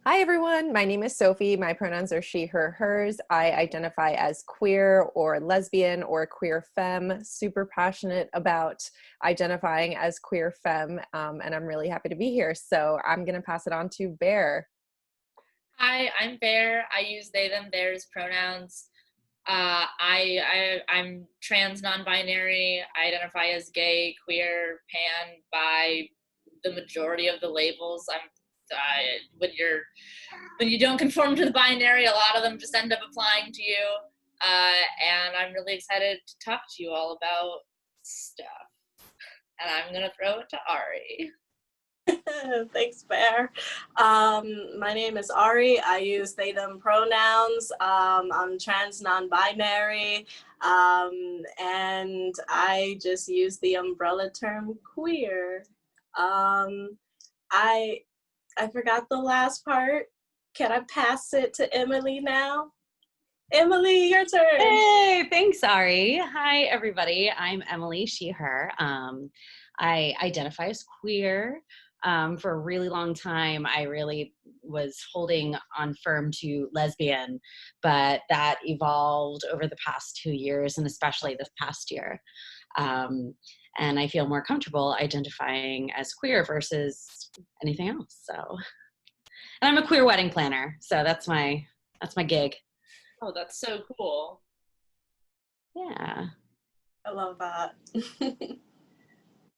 Hi, everyone. My name is Sophie. My pronouns are she, her, hers. I identify as queer or lesbian or queer femme. Super passionate about identifying as queer femme, and I'm really happy to be here. So I'm going to pass it on to Bear. Hi, I'm Bear. I use they, them, theirs pronouns. I'm trans, non-binary. I identify as gay, queer, pan, bi. The majority of the labels. When you don't conform to the binary, a lot of them just end up applying to you. And I'm really excited to talk to you all about stuff. And I'm gonna throw it to Ari. Thanks, Bear. My name is Ari. I use they, them pronouns. I'm trans, non-binary, and I just use the umbrella term queer. I forgot the last part. Can I pass it to Emily now? Emily, your turn. Hey, thanks, Ari. Hi, everybody. I'm Emily, she, her. I identify as queer. For a really long time, I really was holding on firm to lesbian, but that evolved over the past 2 years, and especially this past year. And I feel more comfortable identifying as queer versus anything else. So, and I'm a queer wedding planner, so that's my gig. Oh, that's so cool. Yeah. I love that.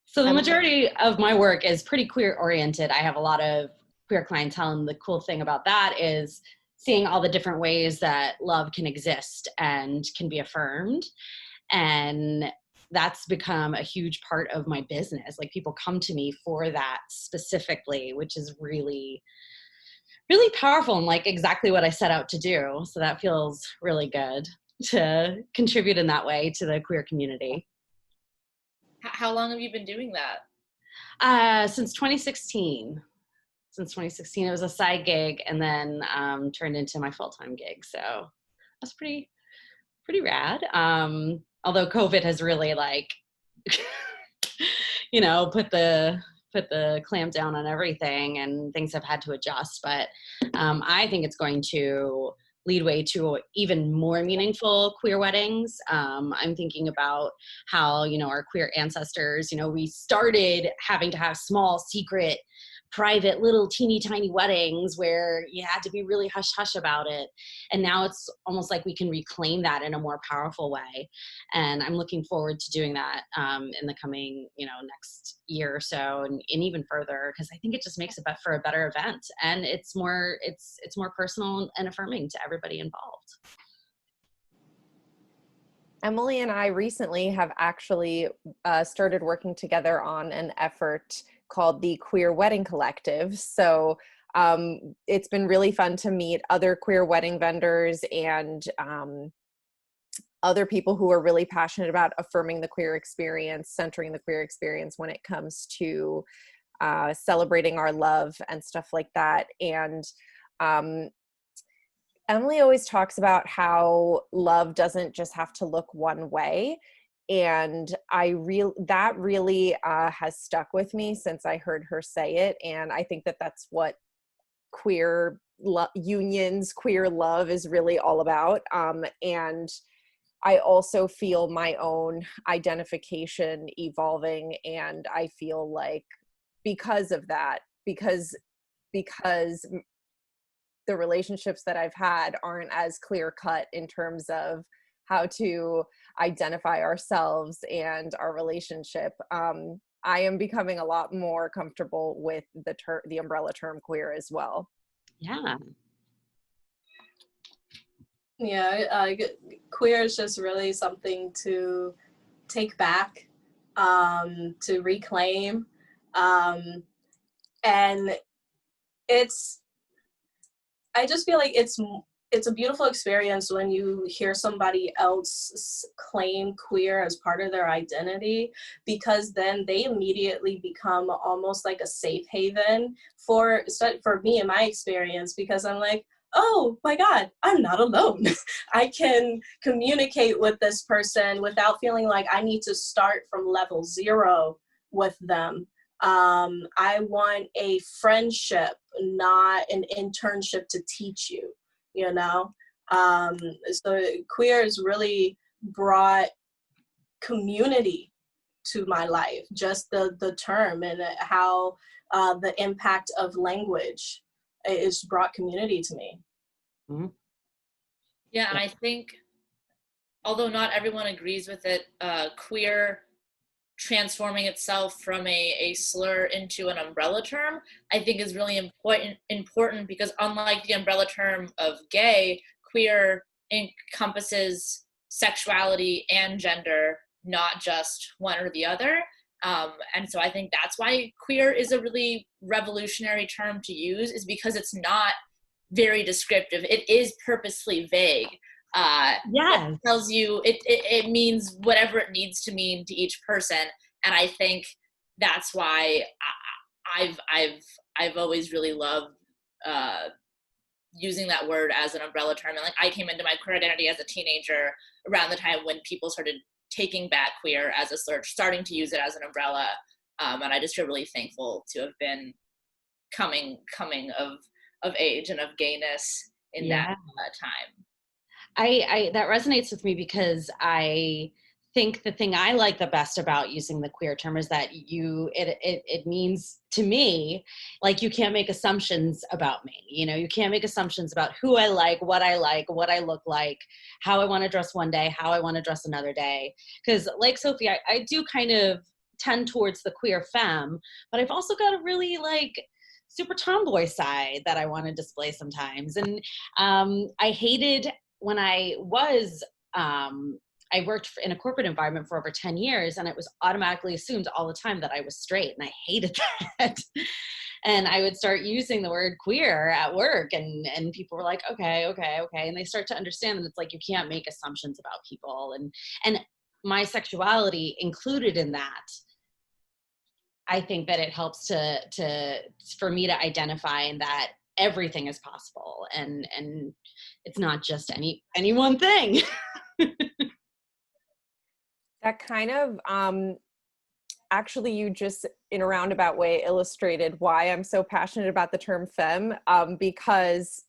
So the majority of my work is pretty queer oriented. I have a lot of queer clientele, and the cool thing about that is seeing all the different ways that love can exist and can be affirmed. And that's become a huge part of my business. Like, people come to me for that specifically, which is really, really powerful and like exactly what I set out to do. So that feels really good to contribute in that way to the queer community. How long have you been doing that? Since 2016. Since 2016, it was a side gig, and then turned into my full-time gig. So that's pretty rad. Although COVID has really put the clamp down on everything, and things have had to adjust. But I think it's going to lead way to even more meaningful queer weddings. I'm thinking about how, our queer ancestors, we started having to have small, secret, private, little teeny tiny weddings where you had to be really hush hush about it. And now it's almost like we can reclaim that in a more powerful way. And I'm looking forward to doing that in the coming, next year or so, and even further, because I think it just makes it for a better event. And it's more personal and affirming to everybody involved. Emily and I recently have actually started working together on an effort called the Queer Wedding Collective. So it's been really fun to meet other queer wedding vendors and other people who are really passionate about affirming the queer experience, centering the queer experience when it comes to celebrating our love and stuff like that. And Emily always talks about how love doesn't just have to look one way. And that really has stuck with me since I heard her say it. And I think that that's what queer unions, queer love is really all about. And I also feel my own identification evolving. And I feel like because of that, because the relationships that I've had aren't as clear cut in terms of how to identify ourselves and our relationship. I am becoming a lot more comfortable with the umbrella term queer as well. Yeah. Yeah, queer is just really something to take back, to reclaim, and I just feel like it's a beautiful experience when you hear somebody else claim queer as part of their identity, because then they immediately become almost like a safe haven for me in my experience, because I'm like, oh my God, I'm not alone. I can communicate with this person without feeling like I need to start from level 0 with them. I want a friendship, not an internship to teach you, you know? So queer has really brought community to my life, just the term and how the impact of language is brought community to me. Mm-hmm. Yeah, and I think, although not everyone agrees with it, queer transforming itself from a slur into an umbrella term, I think is really important because unlike the umbrella term of gay, queer encompasses sexuality and gender, not just one or the other. And so I think that's why queer is a really revolutionary term to use, is because it's not very descriptive. It is purposely vague. Yes. It tells you, it means whatever it needs to mean to each person. And I think that's why I've always really loved using that word as an umbrella term. And like, I came into my queer identity as a teenager around the time when people started taking back queer as a slur, starting to use it as an umbrella. And I just feel really thankful to have been coming of age and of gayness in that time. I that resonates with me because I think the thing I like the best about using the queer term is that it means to me, like, you can't make assumptions about me. You know, you can't make assumptions about who I like, what I look like, how I want to dress one day, how I want to dress another day. Because like Sophie, I do kind of tend towards the queer femme, but I've also got a really like super tomboy side that I want to display sometimes. And I hated when I worked in a corporate environment for over 10 years, and it was automatically assumed all the time that I was straight, and I hated that. And I would start using the word queer at work, and people were like, okay. And they start to understand that it's like, you can't make assumptions about people. And my sexuality included in that, I think that it helps for me to identify in that everything is possible, and it's not just any one thing. That kind of actually, you just in a roundabout way illustrated why I'm so passionate about the term femme, because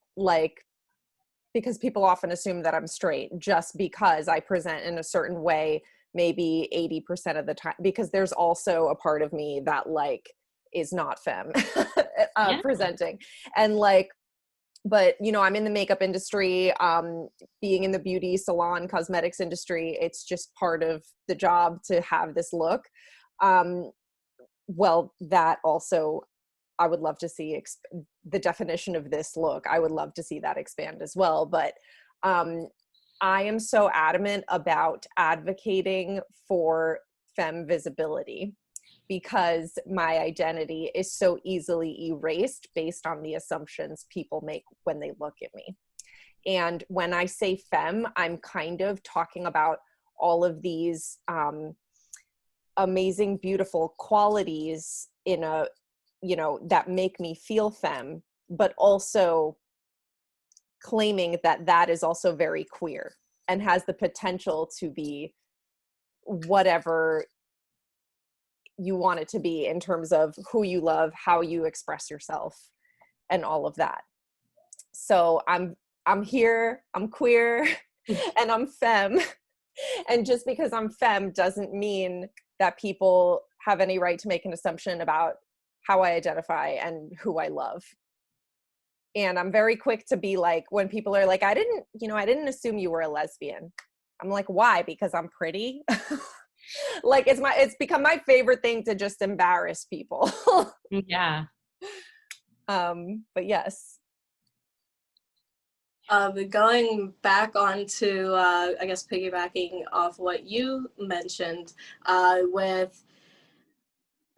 people often assume that I'm straight just because I present in a certain way, maybe 80% of the time, because there's also a part of me that like is not femme presenting. And like, but you know, I'm in the makeup industry, being in the beauty salon cosmetics industry, it's just part of the job to have this look. Well, that also, I would love to see the definition of this look. I would love to see that expand as well. But I am so adamant about advocating for femme visibility, because my identity is so easily erased based on the assumptions people make when they look at me. And when I say femme, I'm kind of talking about all of these amazing, beautiful qualities that make me feel femme, but also claiming that that is also very queer and has the potential to be whatever you want it to be in terms of who you love, how you express yourself, and all of that. So I'm here, I'm queer, and I'm femme. And just because I'm femme doesn't mean that people have any right to make an assumption about how I identify and who I love. And I'm very quick to be like, when people are like, I didn't assume you were a lesbian. I'm like, why? Because I'm pretty? Like, it's become my favorite thing to just embarrass people. Yeah. But yes. Going back onto, I guess, piggybacking off what you mentioned, with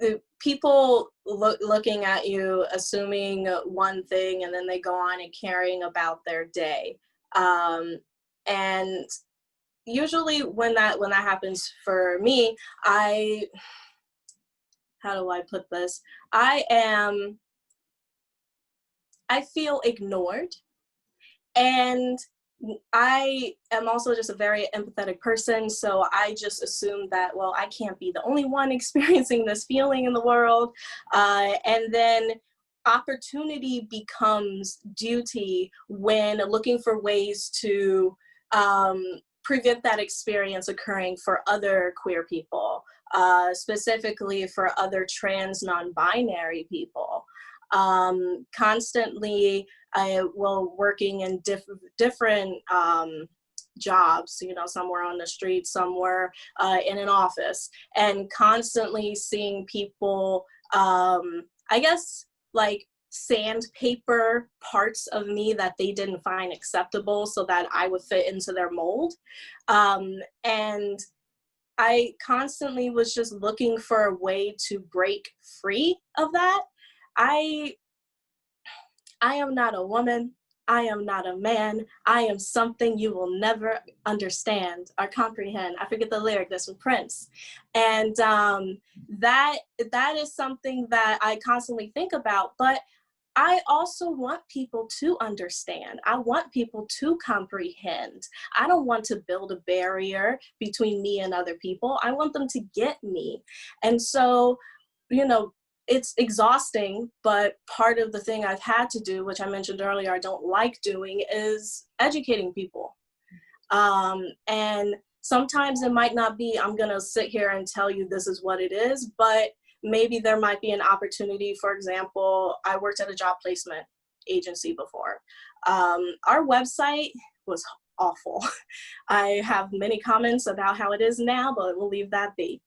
the people looking at you, assuming one thing, and then they go on and caring about their day. And usually when that happens for me, how do I put this? I feel ignored. And I am also just a very empathetic person, so I just assume that, well, I can't be the only one experiencing this feeling in the world. And then opportunity becomes duty when looking for ways to prevent that experience occurring for other queer people, specifically for other trans non-binary people. Constantly, working in different jobs, you know, somewhere on the street, somewhere in an office, and constantly seeing people, I guess, like sandpaper parts of me that they didn't find acceptable so that I would fit into their mold. And I constantly was just looking for a way to break free of that. I am not a woman. I am not a man. I am something you will never understand or comprehend. I forget the lyric, that's from Prince. And that is something that I constantly think about, but I also want people to understand. I want people to comprehend. I don't want to build a barrier between me and other people. I want them to get me. And so, you know, it's exhausting, but part of the thing I've had to do, which I mentioned earlier, I don't like doing, is educating people. And sometimes it might not be, I'm gonna sit here and tell you this is what it is, but maybe there might be an opportunity. For example, I worked at a job placement agency before. Our website was awful. I have many comments about how it is now, but we'll leave that be.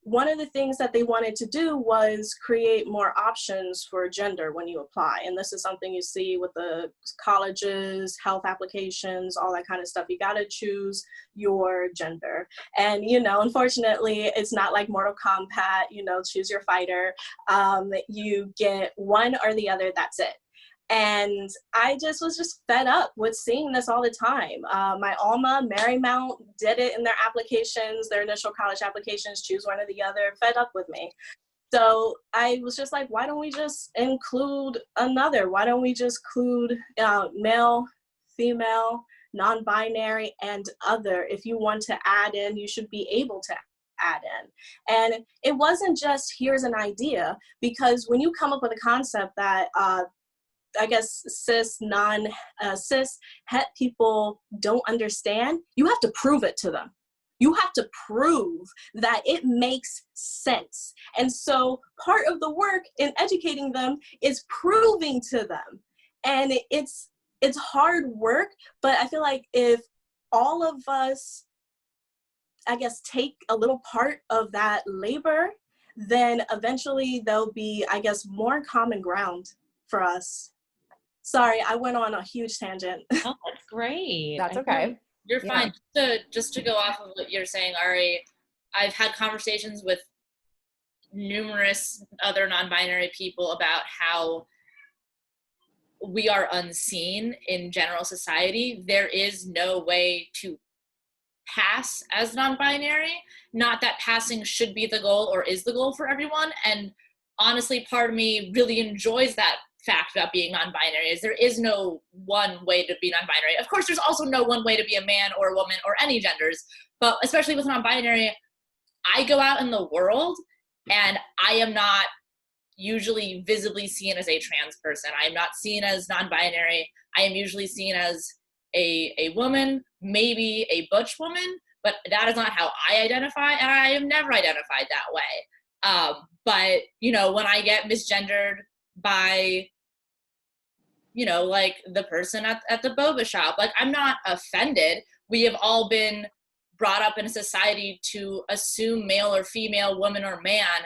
One of the things that they wanted to do was create more options for gender when you apply. And this is something you see with the colleges, health applications, all that kind of stuff. You gotta choose your gender. And, you know, unfortunately, it's not like Mortal Kombat, you know, choose your fighter. You get one or the other, that's it. And I was just fed up with seeing this all the time. My alma, Marymount, did it in their applications, their initial college applications, choose one or the other, fed up with me. So I was just like, why don't we just include another? Why don't we just include male, female, non-binary, and other? If you want to add in, you should be able to add in. And it wasn't just, here's an idea, because when you come up with a concept that I guess cis het people don't understand, you have to prove it to them. You have to prove that it makes sense. And so part of the work in educating them is proving to them. And it's hard work, but I feel like if all of us, I guess, take a little part of that labor, then eventually there'll be, I guess, more common ground for us. Sorry, I went on a huge tangent. Oh, that's great. That's okay. You're fine. Just to go off of what you're saying, Ari, I've had conversations with numerous other non-binary people about how we are unseen in general society. There is no way to pass as non-binary. Not that passing should be the goal or is the goal for everyone. And honestly, part of me really enjoys that fact about being non-binary, is there is no one way to be non-binary. Of course, there's also no one way to be a man or a woman or any genders, but especially with non-binary, I go out in the world and I am not usually visibly seen as a trans person. I am not seen as non-binary. I am usually seen as a woman, maybe a butch woman, but that is not how I identify, and I have never identified that way. But, you know, when I get misgendered by, you know, like the person at the boba shop, like, I'm not offended. We have all been brought up in a society to assume male or female, woman or man.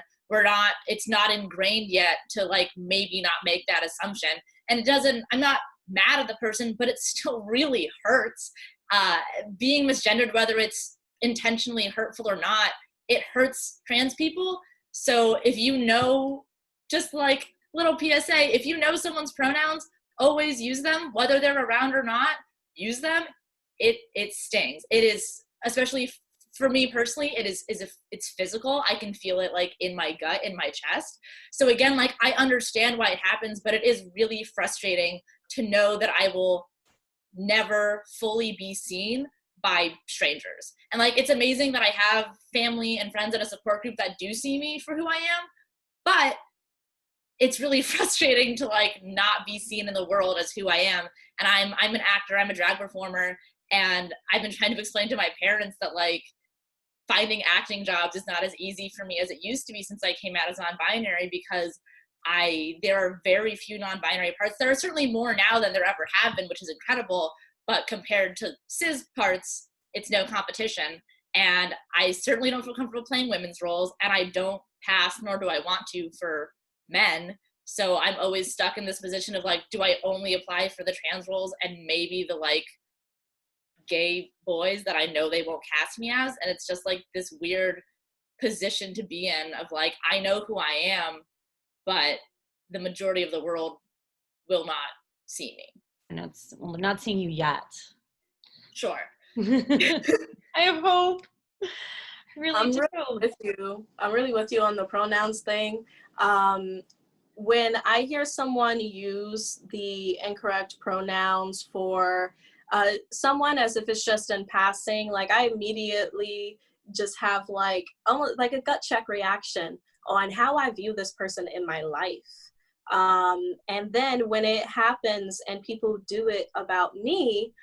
It's not ingrained yet to like maybe not make that assumption. And I'm not mad at the person, but it still really hurts. Being misgendered, whether it's intentionally hurtful or not, it hurts trans people. So if you know, just like little PSA, if you know someone's pronouns, always use them, whether they're around or not, use them. It stings. It is, especially for me personally, it's physical. I can feel it like in my gut, in my chest. So again, like, I understand why it happens, but it is really frustrating to know that I will never fully be seen by strangers. And like, it's amazing that I have family and friends and a support group that do see me for who I am, but it's really frustrating to like not be seen in the world as who I am. And I'm an actor, I'm a drag performer, and I've been trying to explain to my parents that like finding acting jobs is not as easy for me as it used to be since I came out as non-binary, because there are very few non-binary parts. There are certainly more now than there ever have been, which is incredible, but compared to cis parts, it's no competition. And I certainly don't feel comfortable playing women's roles, and I don't pass, nor do I want to, for men. So I'm always stuck in this position of like, do I only apply for the trans roles and maybe the like gay boys that I know they won't cast me as? And it's just like this weird position to be in of like, I know who I am, but the majority of the world will not see me. And we're not seeing you yet. Sure. I have hope. I really do. I'm really with you on the pronouns thing. When I hear someone use the incorrect pronouns for someone as if it's just in passing, like I immediately just have like almost like a gut check reaction on how I view this person in my life. And then when it happens and people do it about me,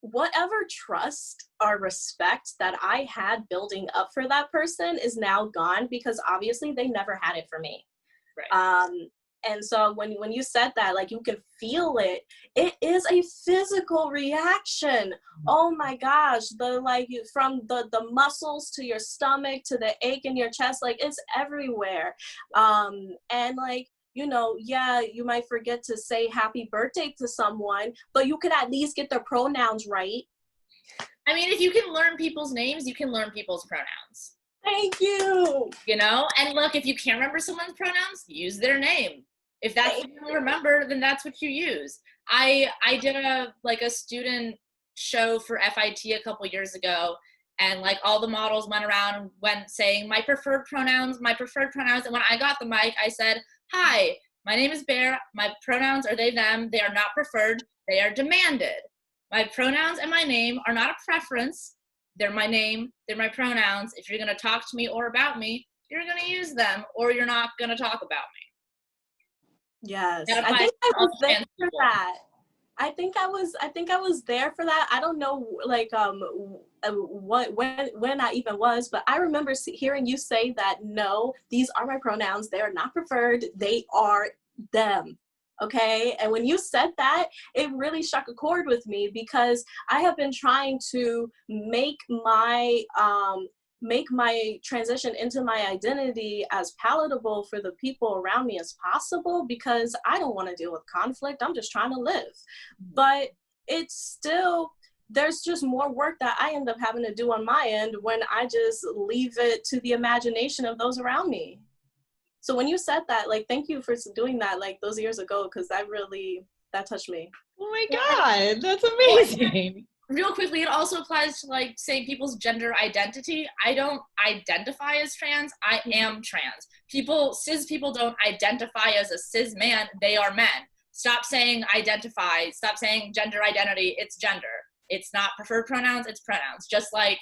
whatever trust or respect that I had building up for that person is now gone, because obviously they never had it for me. Right. And so when you said that, like, you can feel it, it is a physical reaction. Oh my gosh, from the muscles to your stomach to the ache in your chest, like it's everywhere. And like, you know, yeah, you might forget to say happy birthday to someone, but you could at least get their pronouns right. I mean, if you can learn people's names, you can learn people's pronouns. Thank you. You know, and look, if you can't remember someone's pronouns, use their name. If that's what you remember, then that's what you use. I did a student show for FIT a couple years ago, and like all the models went around saying my preferred pronouns. And when I got the mic, I said, "Hi, my name is Bear. My pronouns are they, them. They are not preferred. They are demanded. My pronouns and my name are not a preference. They're my name. They're my pronouns. If you're going to talk to me or about me, you're going to use them, or you're not going to talk about me." Yes, I think I was there for that. I think I was there for that. I don't know, like, when I even was, but I remember hearing you say that, no, these are my pronouns. They are not preferred. They are them. Okay. And when you said that, it really struck a chord with me, because I have been trying to make my transition into my identity as palatable for the people around me as possible, because I don't want to deal with conflict. I'm just trying to live. But it's still, there's just more work that I end up having to do on my end when I just leave it to the imagination of those around me. So when you said that, like, thank you for doing that, like, those years ago, because that touched me. Oh my God, that's amazing. Real quickly, it also applies to like saying people's gender identity. I don't identify as trans. I am trans. Cis people don't identify as a cis man. They are men. Stop saying identify. Stop saying gender identity. It's gender. It's not preferred pronouns. It's pronouns. Just like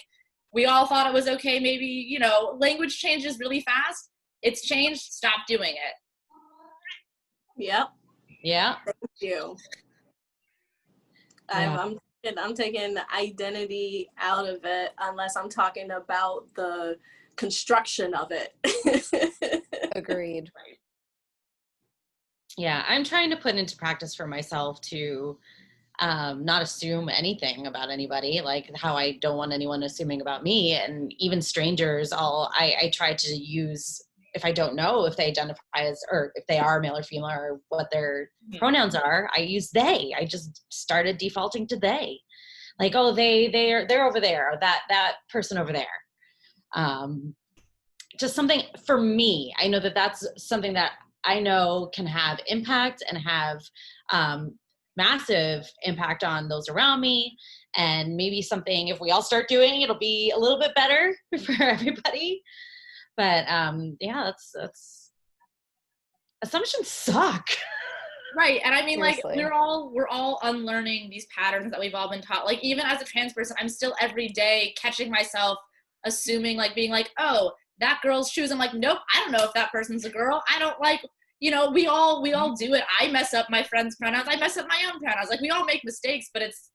we all thought it was okay. Maybe, you know, language changes really fast. It's changed. Stop doing it. Yep. Yeah. Thank you. Yeah. I'm taking identity out of it, unless I'm talking about the construction of it. Agreed. Yeah, I'm trying to put into practice for myself to not assume anything about anybody, like how I don't want anyone assuming about me, and even strangers. I try to use, if I don't know if they identify as, or if they are male or female, or what their pronouns are, I use they. I just started defaulting to they, like, oh, they're over there, or that person over there. Just something for me. I know that's something that I know can have impact and have massive impact on those around me. And maybe something, if we all start doing, it'll be a little bit better for everybody. But yeah, that's assumptions suck. Right. And I mean, like, Seriously. we're all unlearning these patterns that we've all been taught. Like, even as a trans person, I'm still every day catching myself assuming, like, being like, oh, that girl's shoes. I'm like, nope, I don't know if that person's a girl. I don't like, you know, we all do it. I mess up my friend's pronouns. I mess up my own pronouns. Like, we all make mistakes, but it's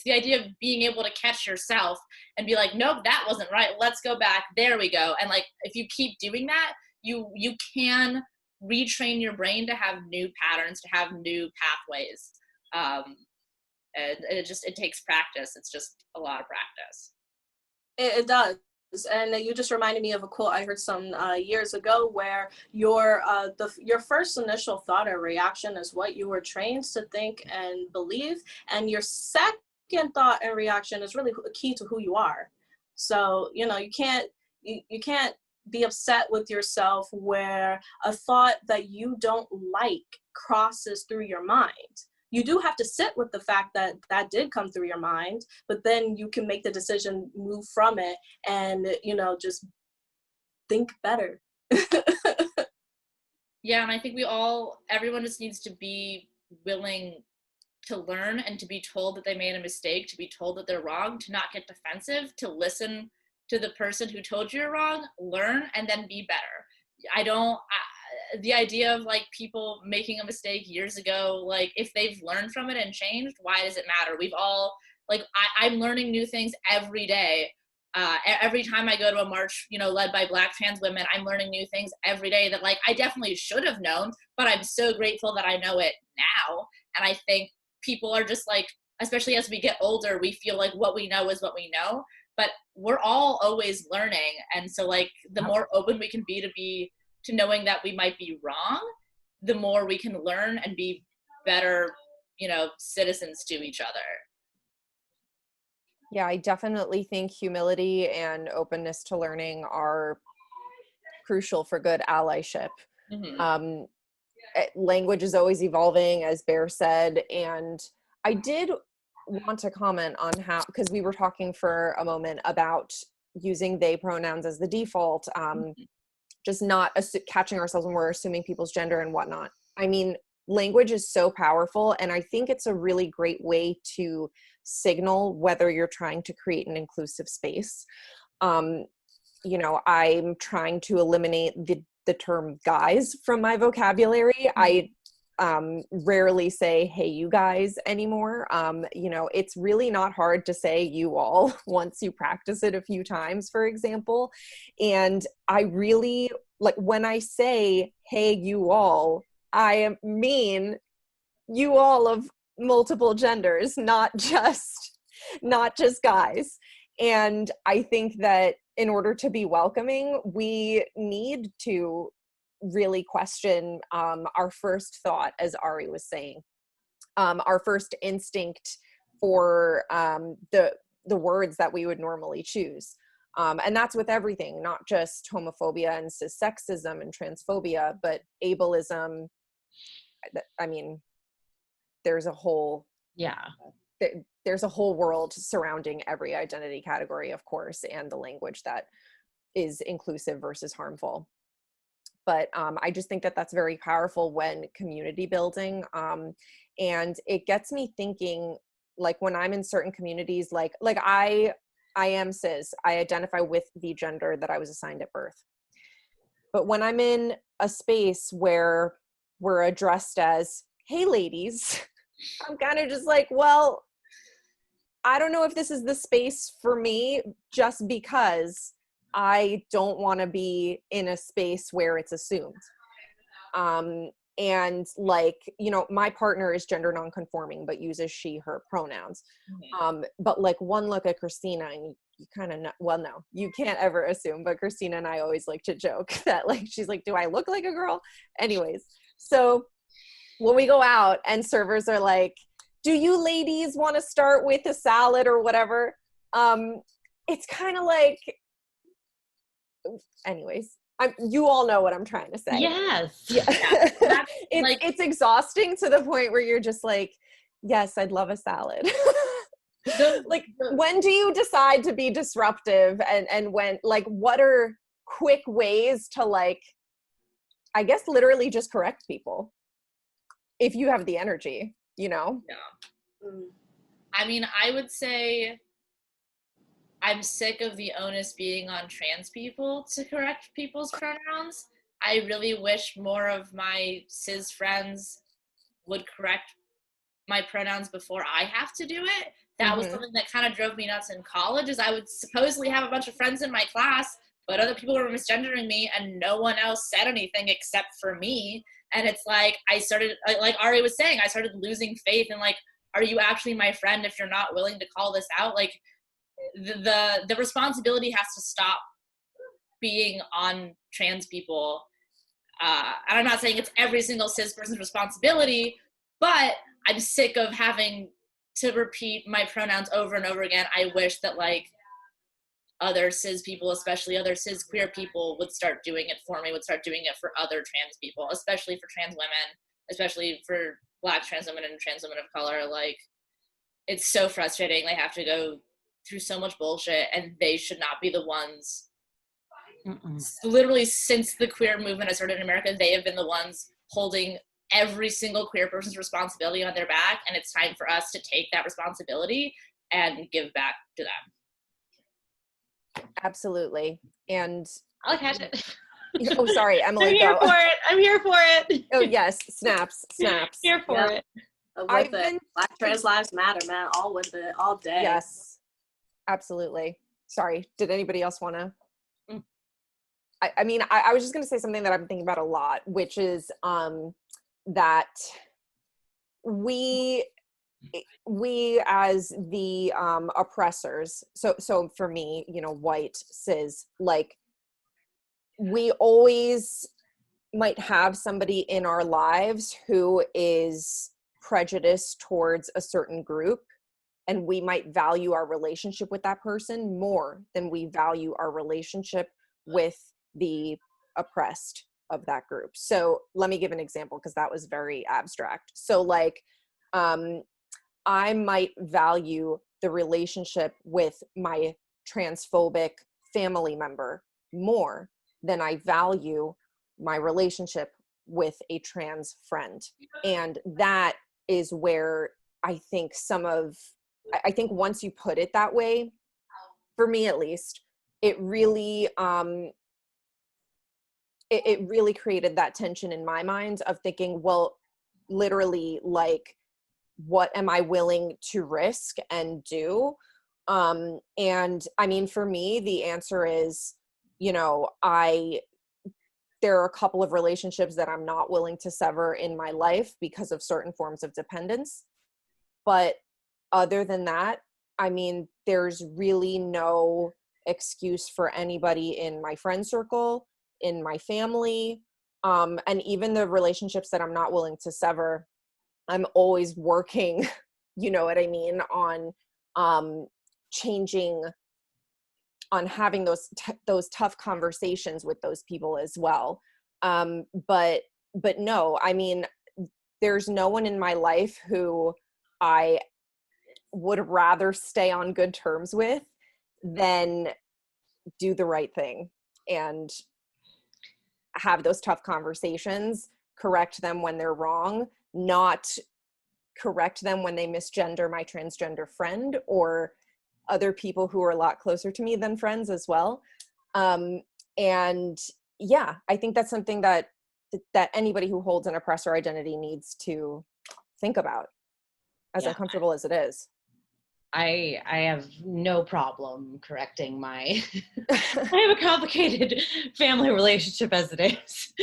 the idea of being able to catch yourself and be like, nope, that wasn't right. Let's go back. There we go. And like, if you keep doing that, you can retrain your brain to have new patterns, to have new pathways. And it takes practice. It's just a lot of practice. It does. And you just reminded me of a quote I heard some years ago, where your first initial thought or reaction is what you were trained to think and believe, and your second thought and reaction is really key to who you are. So, you know, you can't be upset with yourself where a thought that you don't like crosses through your mind. You do have to sit with the fact that that did come through your mind, but then you can make the decision, move from it, and, you know, just think better. Yeah, and I think everyone just needs to be willing to learn and to be told that they made a mistake, to be told that they're wrong, to not get defensive, to listen to the person who told you you're wrong, learn, and then be better. The idea of like people making a mistake years ago, like if they've learned from it and changed, why does it matter? We've all, like, I'm learning new things every day. Every time I go to a march, you know, led by Black trans women, I'm learning new things every day that, like, I definitely should have known, but I'm so grateful that I know it now. And I think people are just like, especially as we get older, we feel like what we know is what we know, but we're all always learning. And so, like, the more open we can be to knowing that we might be wrong, the more we can learn and be better, you know, citizens to each other. Yeah, I definitely think humility and openness to learning are crucial for good allyship. Mm-hmm. Language is always evolving, as Bear said, and I did want to comment on how, because we were talking for a moment about using they pronouns as the default, just not catching ourselves when we're assuming people's gender and whatnot. I mean, language is so powerful, and I think it's a really great way to signal whether you're trying to create an inclusive space. You know, I'm trying to eliminate the term guys from my vocabulary. I rarely say, hey, you guys anymore. You know, it's really not hard to say you all once you practice it a few times, for example. And I really, like, when I say, hey, you all, I mean you all of multiple genders, not just guys. And I think that in order to be welcoming, we need to really question our first thought, as Ari was saying, our first instinct for the words that we would normally choose. And that's with everything, not just homophobia and cissexism and transphobia, but ableism. I mean, there's a whole world surrounding every identity category, of course, and the language that is inclusive versus harmful. But I just think that that's very powerful when community building. And it gets me thinking, like, when I'm in certain communities, like I am cis, I identify with the gender that I was assigned at birth. But when I'm in a space where we're addressed as, hey, ladies, I'm kind of just like, well, I don't know if this is the space for me, just because I don't want to be in a space where it's assumed. And like, you know, my partner is gender nonconforming, but uses she, her pronouns. But like, one look at Christina and you kind of know, well, no, you can't ever assume, but Christina and I always like to joke that, like, she's like, do I look like a girl? Anyways, so when we go out and servers are like, do you ladies want to start with a salad or whatever? It's kind of like, anyways, you all know what I'm trying to say. Yes. Yeah. It's exhausting to the point where you're just like, yes, I'd love a salad. Like, when do you decide to be disruptive, and when, like, what are quick ways to, like, I guess literally just correct people? if you have the energy, you know? Yeah. I mean, I would say I'm sick of the onus being on trans people to correct people's pronouns. I really wish more of my cis friends would correct my pronouns before I have to do it. That was something that kind of drove me nuts in college, is I would supposedly have a bunch of friends in my class, but other people were misgendering me and no one else said anything except for me. And it's like, I started, like Ari was saying, I started losing faith in, like, are you actually my friend if you're not willing to call this out? Like, the responsibility has to stop being on trans people. And I'm not saying it's every single cis person's responsibility, but I'm sick of having to repeat my pronouns over and over again. I wish that, like, other cis people, especially other cis queer people, would start doing it for me, would start doing it for other trans people, especially for trans women, especially for Black trans women and trans women of color. Like, it's so frustrating. They have to go through so much bullshit, and they should not be the ones. Literally, since the queer movement has started in America, they have been the ones holding every single queer person's responsibility on their back, and it's time for us to take that responsibility and give back to them. Absolutely. And I'll catch it. oh, sorry, Emily. I'm here go. for it. I'm here for it. Oh yes, snaps. Here for it. With it. Black trans lives matter, man. All with it, all day. Yes, absolutely. Sorry, did anybody else want to? I mean, I was just going to say something that I'm thinking about a lot, which is that we as the oppressors, so for me, you know, white, cis, like, we always might have somebody in our lives who is prejudiced towards a certain group, and we might value our relationship with that person more than we value our relationship with the oppressed of that group. So let me give an example, because that was very abstract. So, like, I might value the relationship with my transphobic family member more than I value my relationship with a trans friend. And that is where I think I think once you put it that way, for me at least, it really it really created that tension in my mind of thinking, well, literally, like, what am I willing to risk and do? And I mean, for me, the answer is, you know, there are a couple of relationships that I'm not willing to sever in my life because of certain forms of dependence. But other than that, I mean, there's really no excuse for anybody in my friend circle, in my family, and even the relationships that I'm not willing to sever, I'm always working, you know what I mean, on changing, on having those tough conversations with those people as well. But no, I mean, there's no one in my life who I would rather stay on good terms with than do the right thing and have those tough conversations, correct them when they're wrong, not correct them when they misgender my transgender friend or other people who are a lot closer to me than friends as well. And yeah, I think that's something that anybody who holds an oppressor identity needs to think about, as uncomfortable as it is. I have no problem correcting my I have a complicated family relationship as it is,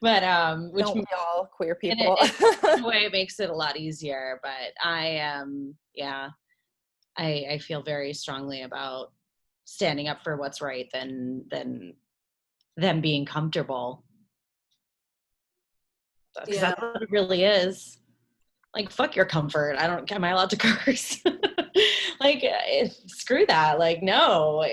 but which don't we all, queer people? in a way it makes it a lot easier. But I feel very strongly about standing up for what's right than them being comfortable. Because that's what it really is. Like, fuck your comfort. Am I allowed to curse? Like, screw that. Like, no,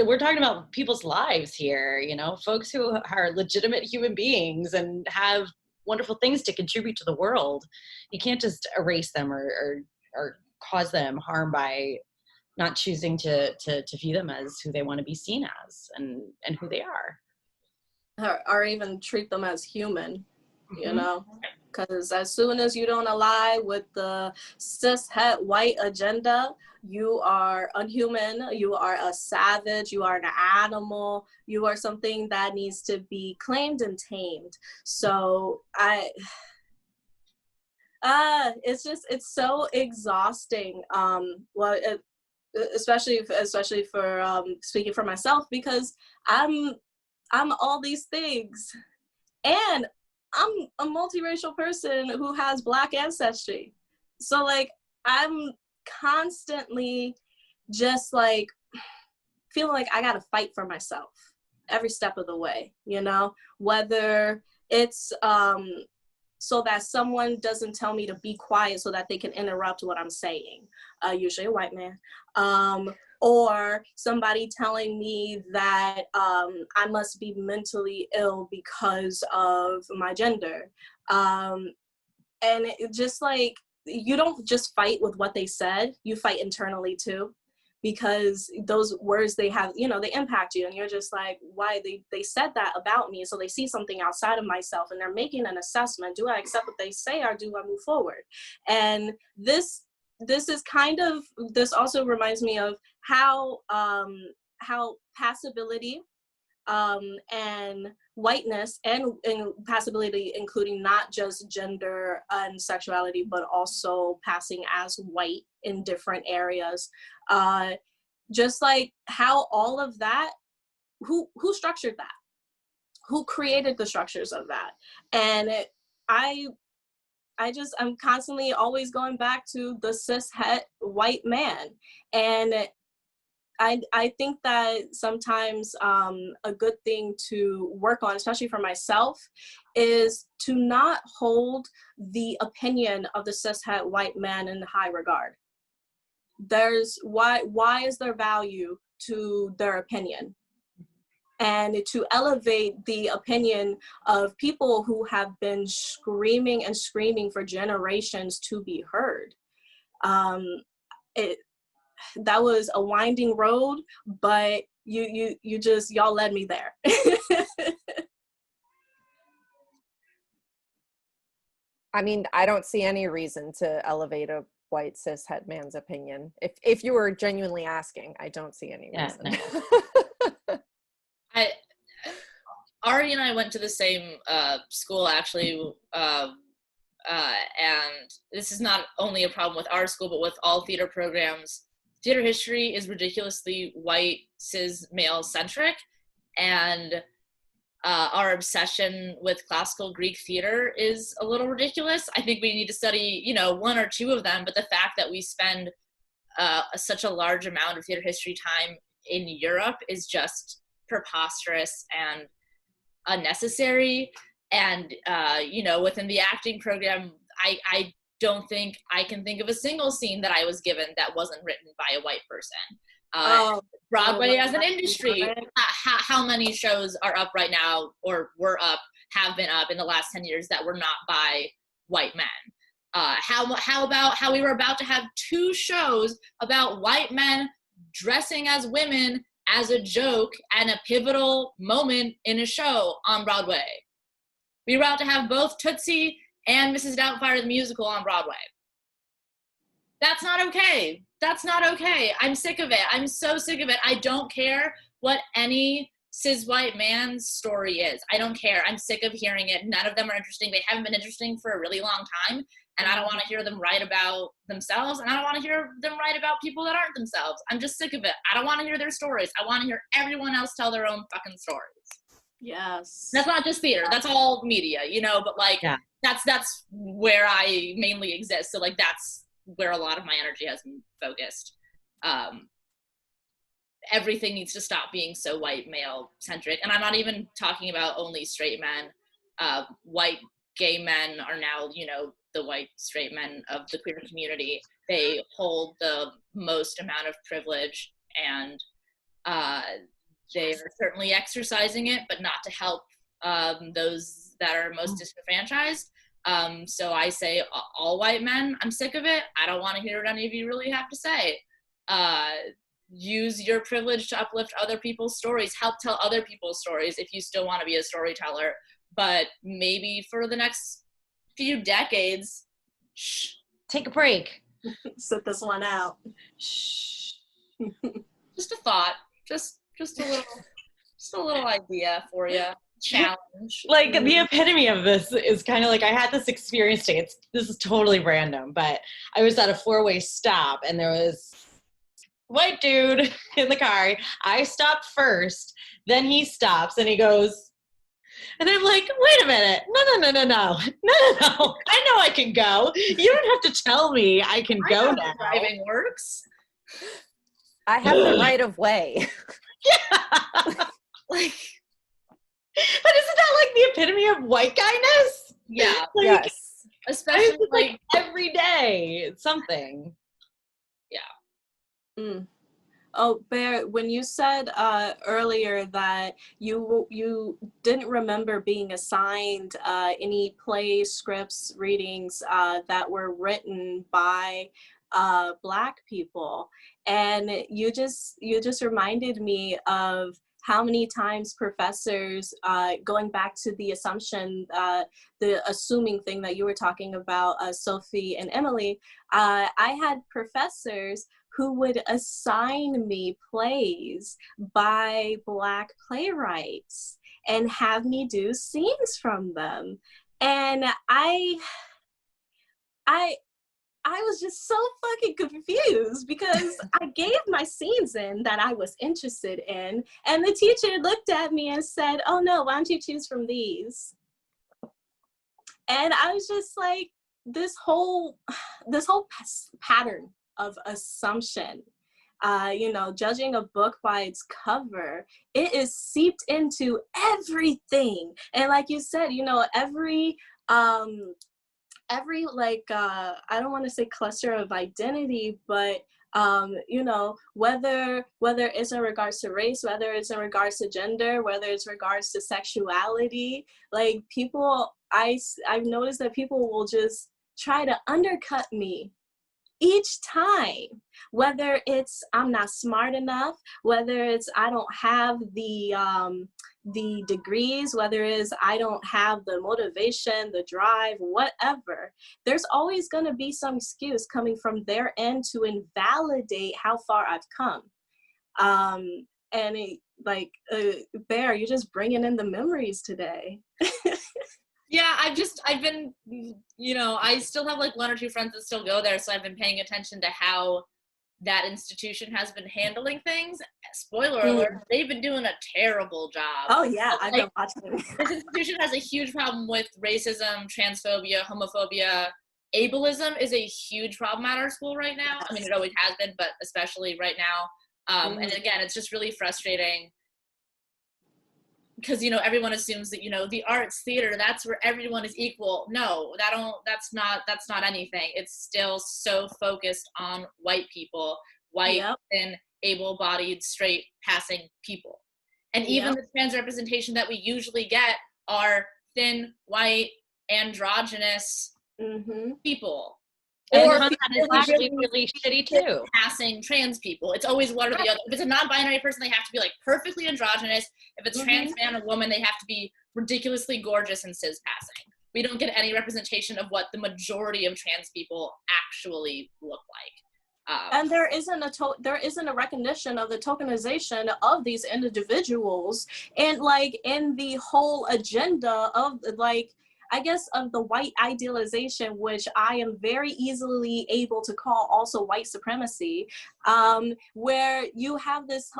we're talking about people's lives here, you know, folks who are legitimate human beings and have wonderful things to contribute to the world. You can't just erase them or cause them harm by not choosing to view them as who they want to be seen as and who they are. Or even treat them as human. you know? Because as soon as you don't ally with the cis het white agenda, you are unhuman, you are a savage, you are an animal, you are something that needs to be claimed and tamed. So it's so exhausting. Especially for speaking for myself, because I'm all these things, and I'm a multiracial person who has Black ancestry. So like I'm constantly just like feeling like I gotta fight for myself every step of the way, you know, whether it's so that someone doesn't tell me to be quiet so that they can interrupt what I'm saying, usually a white man, or somebody telling me that I must be mentally ill because of my gender. And it just like, you don't just fight with what they said, you fight internally too, because those words they have, you know, they impact you, and you're just like, why they said that about me? So they see something outside of myself and they're making an assessment. Do I accept what they say, or do I move forward? And this is kind of, this also reminds me of how passability and whiteness and passability, including not just gender and sexuality, but also passing as white in different areas. Just like how all of that, who structured that? Who created the structures of that? And I'm constantly always going back to the cis het white man. And I think that sometimes a good thing to work on, especially for myself, is to not hold the opinion of the cis het white man in high regard. There's why is there value to their opinion? And to elevate the opinion of people who have been screaming and screaming for generations to be heard. That was a winding road, but y'all led me there. I mean, I don't see any reason to elevate a white cis het man's opinion. If you were genuinely asking, I don't see any reason. No. Ari and I went to the same school, actually, and this is not only a problem with our school, but with all theater programs. Theater history is ridiculously white, cis, male-centric, and our obsession with classical Greek theater is a little ridiculous. I think we need to study, you know, one or two of them, but the fact that we spend such a large amount of theater history time in Europe is just preposterous and unnecessary. And, you know, within the acting program, I don't think I can think of a single scene that I was given that wasn't written by a white person. Broadway as an industry, how many shows are up right now, or were up, have been up in the last 10 years that were not by white men? How about how we were about to have 2 shows about white men dressing as women as a joke and a pivotal moment in a show on Broadway? We were about to have both Tootsie and Mrs. Doubtfire the musical on Broadway. That's not okay. That's not okay. I'm sick of it. I'm so sick of it. I don't care what any cis white man's story is. I don't care. I'm sick of hearing it. None of them are interesting. They haven't been interesting for a really long time, and I don't want to hear them write about themselves, and I don't want to hear them write about people that aren't themselves. I'm just sick of it. I don't want to hear their stories. I want to hear everyone else tell their own fucking stories. Yes. That's not just theater. That's all media, you know, but like, yeah. That's where I mainly exist. So like, that's where a lot of my energy has been focused. Everything needs to stop being so white male centric. And I'm not even talking about only straight men. White gay men are now, you know, the white straight men of the queer community. They hold the most amount of privilege, and they are certainly exercising it, but not to help those that are most disenfranchised. So I say all white men, I'm sick of it. I don't want to hear what any of you really have to say. Use your privilege to uplift other people's stories. Help tell other people's stories if you still want to be a storyteller. but maybe for the next few decades, shh, Take a break. Sit this one out. Shh. just a thought, just a little idea for you. Challenge. Like the epitome of this is kind of like, I had this experience today. This is totally random, but I was at a 4-way stop and there was white dude in the car. I stopped first, then he stops and he goes, and I'm like, wait a minute, no. I know I can go. You don't have to tell me I can go now. Driving works. I have the right of way. Yeah. Like, but isn't that like the epitome of white guyness? Yeah. Like, Yes. Especially like every day, it's something. Yeah. Mm. Oh, Bear, when you said earlier that you didn't remember being assigned any plays, scripts, readings that were written by Black people, and you just reminded me of how many times professors, going back to the assumption, the assuming thing that you were talking about, Sophie and Emily, I had professors who would assign me plays by Black playwrights and have me do scenes from them. And I was just so fucking confused because I gave my scenes in that I was interested in, and the teacher looked at me and said, oh no, why don't you choose from these? And I was just like, this whole pattern of assumption, judging a book by its cover, it is seeped into everything. And like you said, every like, I don't want to say cluster of identity, but whether it's in regards to race, whether it's in regards to gender, whether it's regards to sexuality, like people, I've noticed that people will just try to undercut me each time, whether it's I'm not smart enough, whether it's I don't have the degrees, whether it's I don't have the motivation, the drive, whatever. There's always going to be some excuse coming from their end to invalidate how far I've come. And Bear, you're just bringing in the memories today. Yeah, I've been, I still have like one or two friends that still go there, so I've been paying attention to how that institution has been handling things. Spoiler alert, they've been doing a terrible job. Oh yeah, I've been watching. This institution has a huge problem with racism, transphobia, homophobia. Ableism is a huge problem at our school right now. I mean, it always has been, but especially right now. And again, it's just really frustrating because, everyone assumes that, the arts, theater, that's where everyone is equal. No, that's not anything. It's still so focused on white people, white and able-bodied, straight passing people. And even the trans representation that we usually get are thin, white, androgynous people. Or that is actually really shitty too. Passing trans people. It's always one or the other. If it's a non-binary person, they have to be like perfectly androgynous. If it's trans man or woman, they have to be ridiculously gorgeous and cis passing. We don't get any representation of what the majority of trans people actually look like. And there isn't a recognition of the tokenization of these individuals, and like in the whole agenda of like, I guess, of the white idealization, which I am very easily able to call also white supremacy, where you have this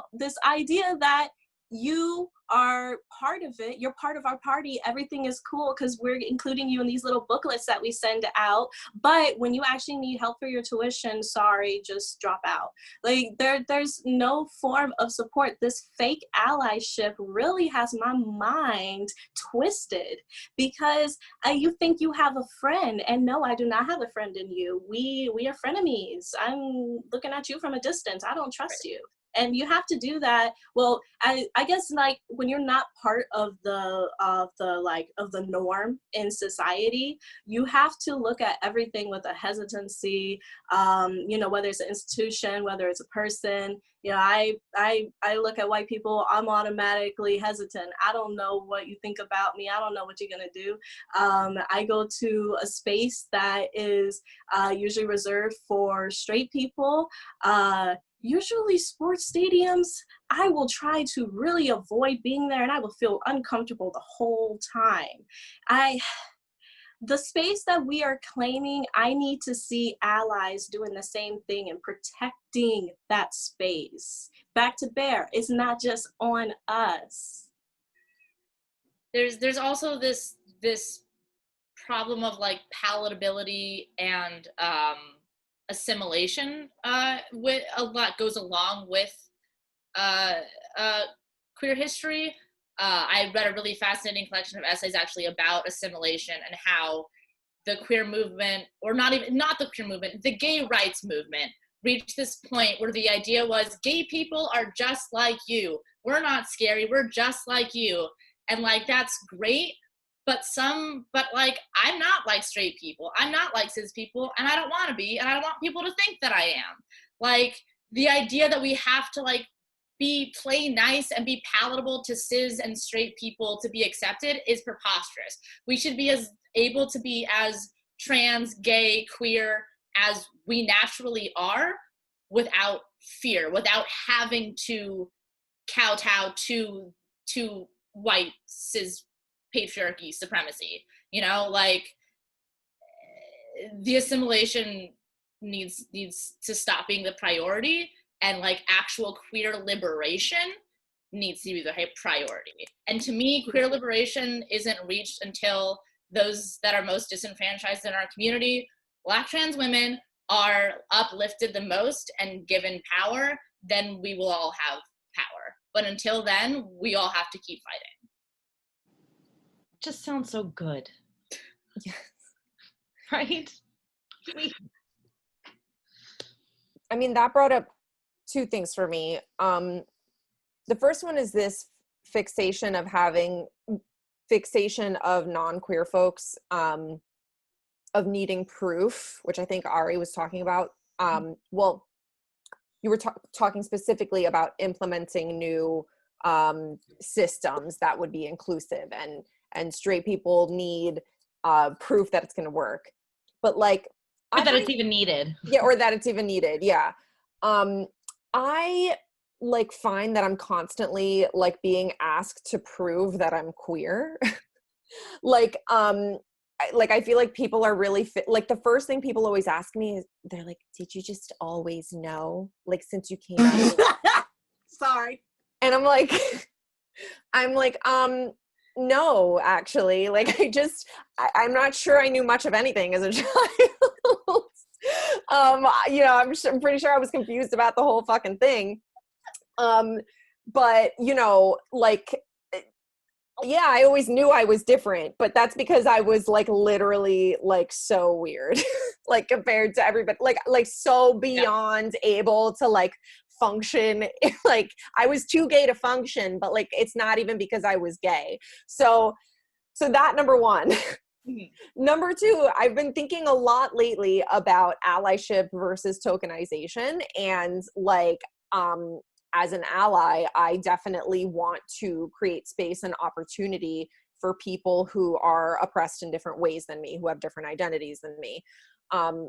idea that you are part of it, you're part of our party, everything is cool because we're including you in these little booklets that we send out, but when you actually need help for your tuition, sorry, just drop out. Like there's no form of support. This fake allyship really has my mind twisted because you think you have a friend, and no, I do not have a friend in you. We are frenemies. I'm looking at you from a distance. I don't trust you. And you have to do that. Well, I guess like when you're not part of the norm in society, you have to look at everything with a hesitancy. Whether it's an institution, whether it's a person. I look at white people, I'm automatically hesitant. I don't know what you think about me. I don't know what you're gonna do. I go to a space that is usually reserved for straight people. Usually sports stadiums, I will try to really avoid being there, and I will feel uncomfortable the whole time. The space that we are claiming, I need to see allies doing the same thing and protecting that space. Back to Bear, it's not just on us. There's also this problem of like palatability and assimilation with a lot goes along with queer history. I read a really fascinating collection of essays actually about assimilation and how the queer movement, or not the queer movement, the gay rights movement reached this point where the idea was gay people are just like you. We're not scary. We're just like you. And like, that's great. But like, I'm not like straight people. I'm not like cis people, and I don't want to be, and I don't want people to think that I am. Like, the idea that we have to like play nice and be palatable to cis and straight people to be accepted is preposterous. We should be as able to be as trans, gay, queer as we naturally are without fear, without having to kowtow to white cis patriarchy supremacy. Like, the assimilation needs to stop being the priority, and like actual queer liberation needs to be the priority. And to me, queer liberation isn't reached until those that are most disenfranchised in our community, Black trans women, are uplifted the most and given power. Then we will all have power. But until then, we all have to keep fighting. Just sounds so good. Yes. Right? I mean, that brought up two things for me. The first one is this fixation of non-queer folks, of needing proof, which I think Ari was talking about. Well, you were talking specifically about implementing new systems that would be inclusive, and straight people need proof that it's going to work. But like, or that it's even needed. Yeah, or that it's even needed. Yeah. I like find that I'm constantly like being asked to prove that I'm queer. I feel like people are really like, the first thing people always ask me is, they're like, did you just always know, like, since you came out? Sorry. And I'm like, no, actually, like, I'm not sure I knew much of anything as a child. I'm pretty sure I was confused about the whole fucking thing. But like, yeah, I always knew I was different, but that's because I was like literally like so weird, like compared to everybody, like so beyond able to like function. Like, I was too gay to function, but like, it's not even because I was gay. So that, number one. Number two, I've been thinking a lot lately about allyship versus tokenization, and like, as an ally, I definitely want to create space and opportunity for people who are oppressed in different ways than me, who have different identities than me,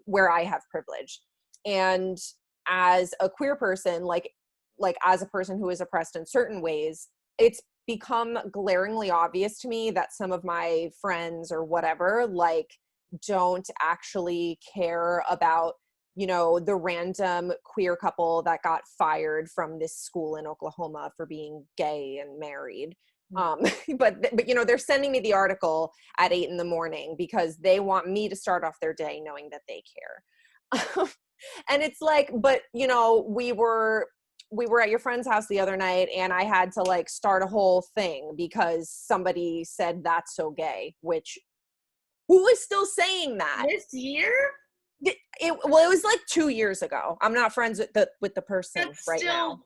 where I have privilege. And as a queer person, like as a person who is oppressed in certain ways, it's become glaringly obvious to me that some of my friends or whatever, like, don't actually care about, the random queer couple that got fired from this school in Oklahoma for being gay and married. But they're sending me the article at 8 a.m. because they want me to start off their day knowing that they care. And it's like, but we were at your friend's house the other night, and I had to like start a whole thing because somebody said that's so gay, which, who is still saying that? This year? It was like 2 years ago. I'm not friends with the person right now.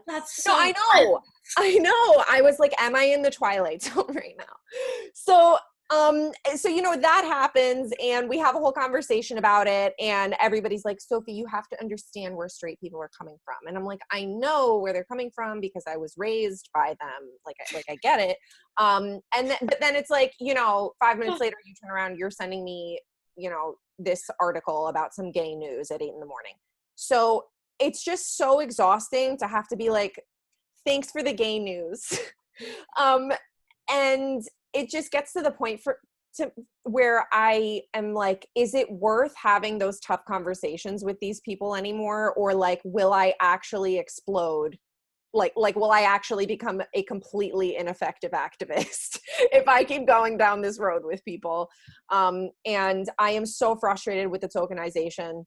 That's No, so I know. I was like, am I in the Twilight Zone right now? So, that happens, and we have a whole conversation about it, and everybody's like, Sophie, you have to understand where straight people are coming from. And I'm like, I know where they're coming from because I was raised by them. Like I get it. But then it's like, 5 minutes later, you turn around, you're sending me, this article about some gay news at 8 a.m. So it's just so exhausting to have to be like, thanks for the gay news. And it just gets to the point where I am like, is it worth having those tough conversations with these people anymore? Or like, will I actually explode? Like, will I actually become a completely ineffective activist if I keep going down this road with people? And I am so frustrated with the tokenization.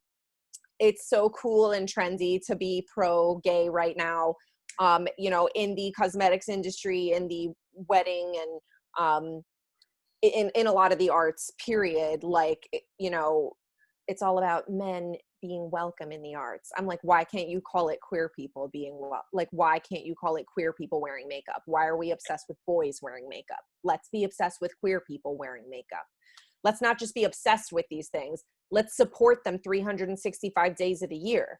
It's so cool and trendy to be pro-gay right now, in the cosmetics industry, in the wedding, and in a lot of the arts, period. Like, it's all about men being welcome in the arts. I'm like, why can't you call it queer people being like, why can't you call it queer people wearing makeup? Why are we obsessed with boys wearing makeup? Let's be obsessed with queer people wearing makeup. Let's not just be obsessed with these things. Let's support them 365 days of the year.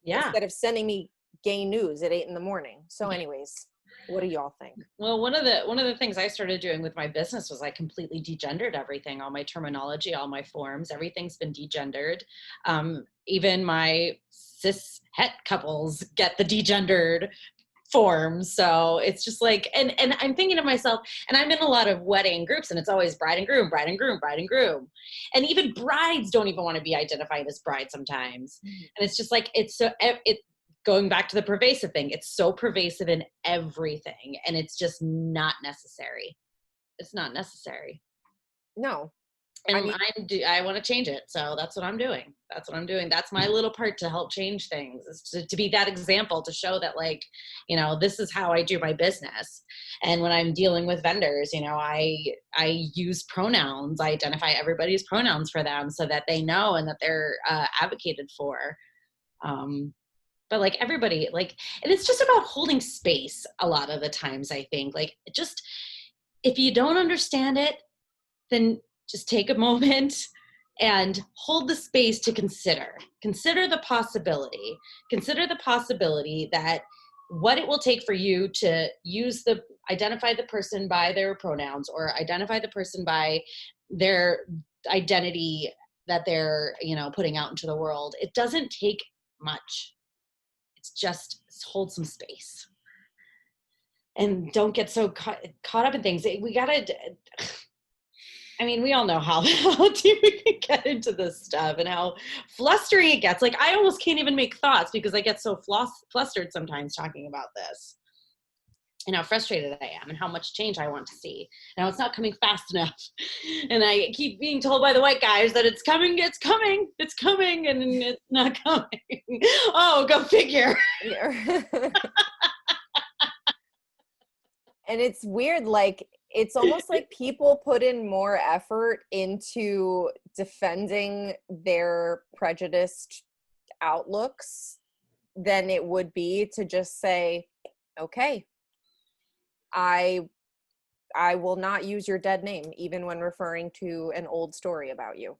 Yeah. Instead of sending me gay news at 8 a.m. So anyways, what do y'all think? Well, one of the things I started doing with my business was I completely degendered everything, all my terminology, all my forms, everything's been degendered. Even my cis het couples get the degendered forms. So it's just like, and I'm thinking to myself, and I'm in a lot of wedding groups, and it's always bride and groom, bride and groom, bride and groom. And even brides don't even want to be identified as bride sometimes. And it's just like, going back to the pervasive thing, it's so pervasive in everything, and it's just not necessary. It's not necessary. No. And I want to change it. So that's what I'm doing. That's my little part to help change things, is to be that example, to show that, like, this is how I do my business. And when I'm dealing with vendors, I use pronouns. I identify everybody's pronouns for them so that they know and that they're advocated for. But like everybody, like, and it's just about holding space a lot of the times, I think. Like, just, if you don't understand it, then just take a moment and hold the space to consider the possibility. Consider the possibility that what it will take for you to identify the person by their pronouns, or identify the person by their identity that they're, putting out into the world. It doesn't take much. It's just hold some space. And don't get so caught up in things. We all know how deep we can get into this stuff and how flustering it gets. Like, I almost can't even make thoughts because I get so flustered sometimes talking about this, and how frustrated I am, and how much change I want to see. Now it's not coming fast enough. And I keep being told by the white guys that it's coming, and it's not coming. Oh, go figure. And it's weird, like, it's almost like people put in more effort into defending their prejudiced outlooks than it would be to just say, okay, I will not use your dead name, even when referring to an old story about you.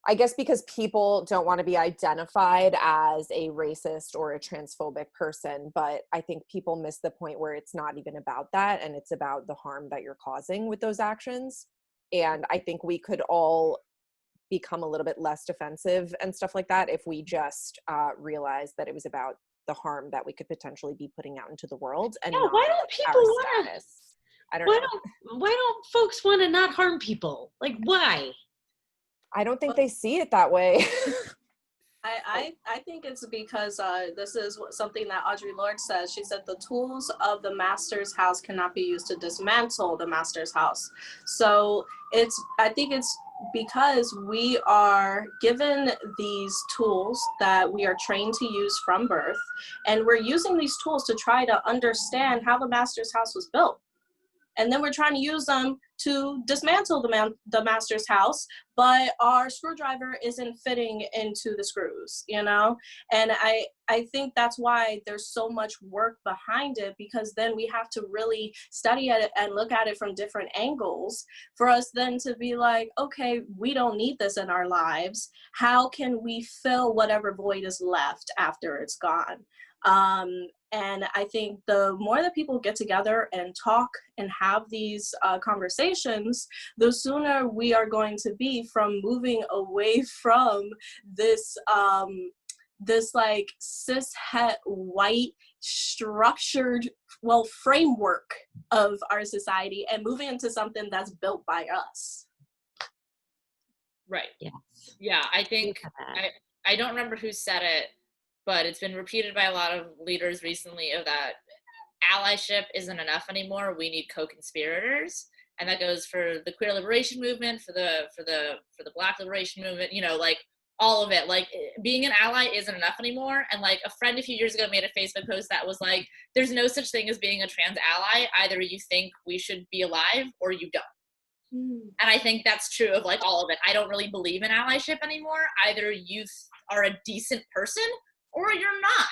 I guess because people don't want to be identified as a racist or a transphobic person, but I think people miss the point where it's not even about that, and it's about the harm that you're causing with those actions. And I think we could all become a little bit less defensive and stuff like that if we just realized that it was about the harm that we could potentially be putting out into the world, and not why don't people our status. I don't know. Why don't folks want to not harm people? Like, why? I don't think they see it that way. I think it's because this is something that Audre Lorde says. She said the tools of the master's house cannot be used to dismantle the master's house. So I think it's because we are given these tools that we are trained to use from birth, and we're using these tools to try to understand how the master's house was built. and then we're trying to use them to dismantle the master's house, but our screwdriver isn't fitting into the screws, you know? And I think that's why there's so much work behind it, because then we have to really study it and look at it from different angles for us then to be like, okay, we don't need this in our lives. How can we fill whatever void is left after it's gone? And I think the more that people get together and talk and have these conversations, the sooner we are going to be from moving away from this this like cis het white structured framework of our society and moving into something that's built by us. Right. Yes. Yeah, I think I don't remember who said it, but it's been repeated by a lot of leaders recently of that allyship isn't enough anymore. We need co-conspirators. And that goes for the queer liberation movement, for the Black liberation movement, you know, like all of it. Like being an ally isn't enough anymore. And like a friend a few years ago made a Facebook post that was like, there's no such thing as being a trans ally. Either you think we should be alive or you don't. And I think that's true of like all of it. I don't really believe in allyship anymore. Either you are a decent person or you're not.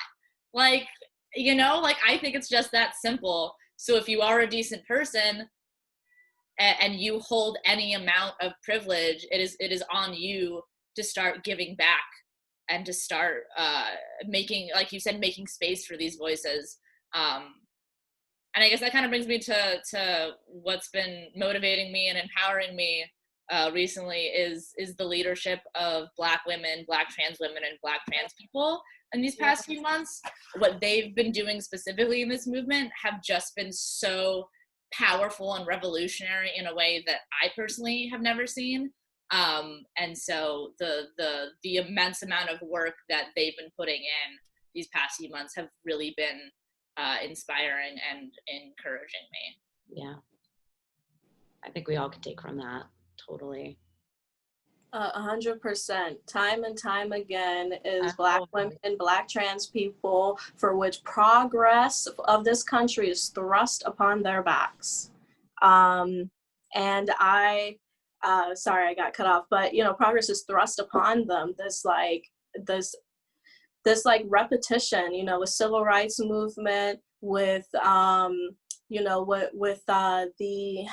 Like, you know, like I think it's just that simple. So if you are a decent person and you hold any amount of privilege, it is on you to start giving back and to start making, like you said, making space for these voices. And I guess that kind of brings me to what's been motivating me and empowering me recently is the leadership of Black women, Black trans women, and Black trans people in these past few months. What they've been doing specifically in this movement have just been so powerful and revolutionary in a way that I personally have never seen. And so the immense amount of work that they've been putting in these past few months have really been inspiring and encouraging me. Yeah. I think we all could take from that. Totally. 100%. Time and time again is Black women and Black trans people for which progress of this country is thrust upon their backs. And sorry, I got cut off, but you know, progress is thrust upon them. This repetition, you know, with civil rights movement, with you know, with the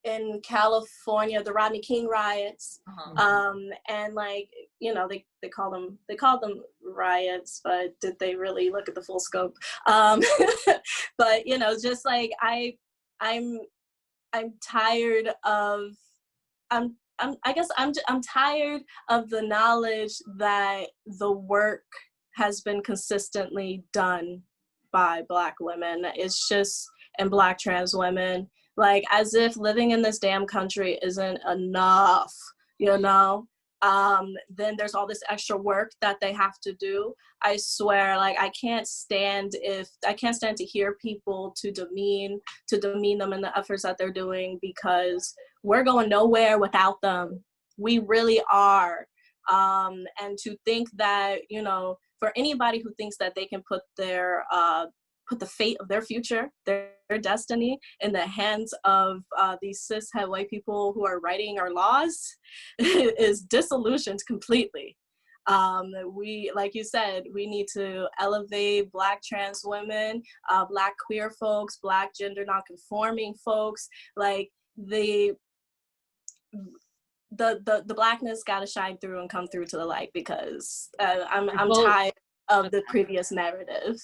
in California, the Rodney King riots, and like, you know, they called them riots, but did they really look at the full scope? But you know, just like I'm tired of I'm tired of the knowledge that the work has been consistently done by Black women. It's just, and Black trans women, like as if living in this damn country isn't enough, you know? Then there's all this extra work that they have to do. I swear, like I can't stand to hear people to demean them in the efforts that they're doing, because we're going nowhere without them. We really are. And to think that, you know, for anybody who thinks that they can put the fate of their future, their destiny in the hands of these cis het white people who are writing our laws is disillusioned completely. We, like you said, we need to elevate Black trans women, Black queer folks, Black gender nonconforming folks. Like the Blackness got to shine through and come through to the light, because I'm tired of the previous narrative.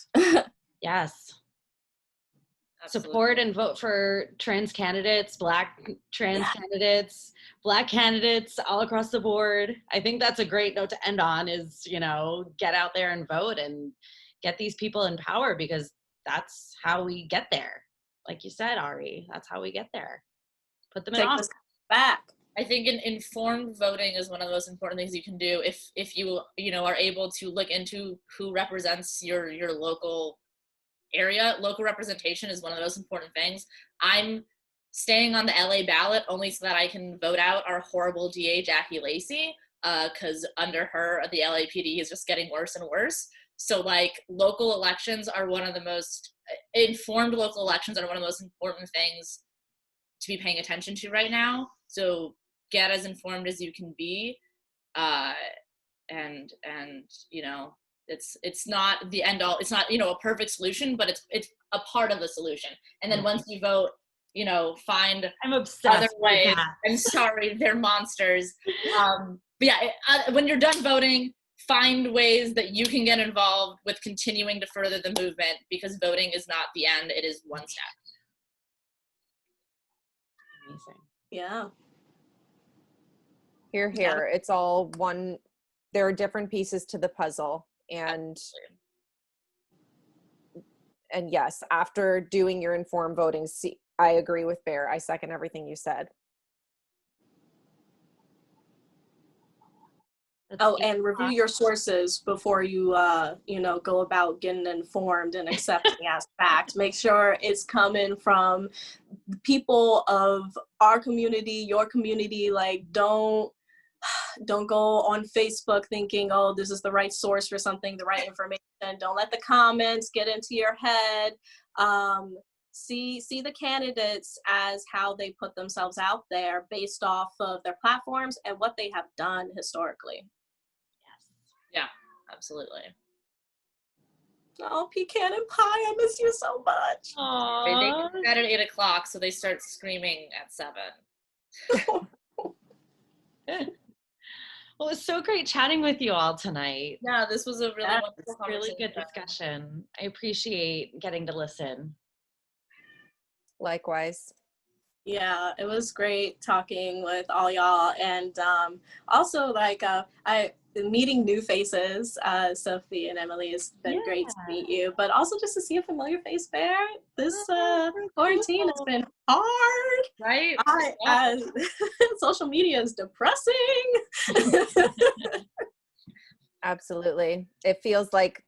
Yes. Absolutely. Support and vote for trans candidates, Black trans candidates, Black candidates all across the board. I think that's a great note to end on, is, you know, get out there and vote and get these people in power, because that's how we get there. Like you said, Ari, that's how we get there. Put them in office. Back. I think informed voting is one of the most important things you can do if you know, are able to look into who represents your local area. Local representation is one of the most important things. I'm staying on the LA ballot only so that I can vote out our horrible DA, Jackie Lacey, because under her, the LAPD is just getting worse and worse. So like local elections are one of the most informed local elections are one of the most important things to be paying attention to right now. So get as informed as you can be. And you know, it's not the end all, it's not, you know, a perfect solution, but it's a part of the solution. And then once you vote, you know, find I'm obsessed other with ways. that. I'm sorry, they're monsters. But yeah, when you're done voting, find ways that you can get involved with continuing to further the movement, because voting is not the end, it is one step. Amazing. Yeah. Here, it's all one. There are different pieces to the puzzle, and yes, after doing your informed voting, I agree with Bear. I second everything you said. And review your sources before you, you know, go about getting informed and accepting as fact. Make sure it's coming from people of our community, your community. Like, don't go on Facebook thinking, oh, this is the right source for something, the right information. Don't let the comments get into your head. See the candidates as how they put themselves out there based off of their platforms and what they have done historically. Yeah, absolutely. Oh, Pecan and Pie, I miss you so much. They go to bed at 8 o'clock, so they start screaming at 7. Well, it's so great chatting with you all tonight. Yeah, this was a really wonderful Really conversation. good discussion. I appreciate getting to listen. Likewise. Yeah, it was great talking with all y'all, and also like meeting new faces. Sophie and Emily, has been great to meet you, but also just to see a familiar face there. This quarantine has been hard, right? Social media is depressing. Absolutely. It feels like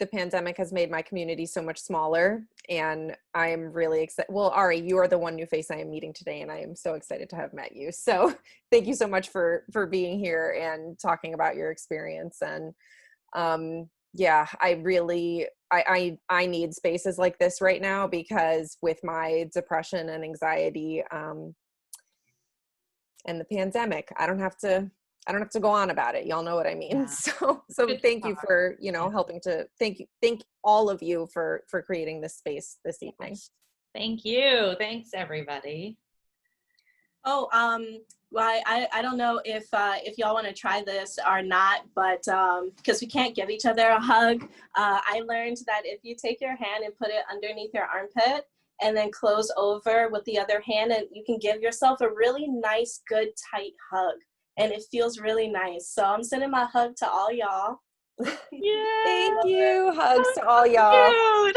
the pandemic has made my community so much smaller, and I'm really excited. Well, Ari, you are the one new face I am meeting today, and I am so excited to have met you. So thank you so much for being here and talking about your experience. And yeah, I really, I need spaces like this right now, because with my depression and anxiety and the pandemic, I don't have to go on about it. Y'all know what I mean? Yeah. So thank you for, you know, helping to thank all of you for creating this space this evening. Thank you. Thanks everybody. Oh, well, I don't know if y'all want to try this or not, but because we can't give each other a hug, I learned that if you take your hand and put it underneath your armpit and then close over with the other hand, and you can give yourself a really nice, good, tight hug. And it feels really nice. So I'm sending my hug to all y'all. Yeah. Thank you. Hugs to all y'all.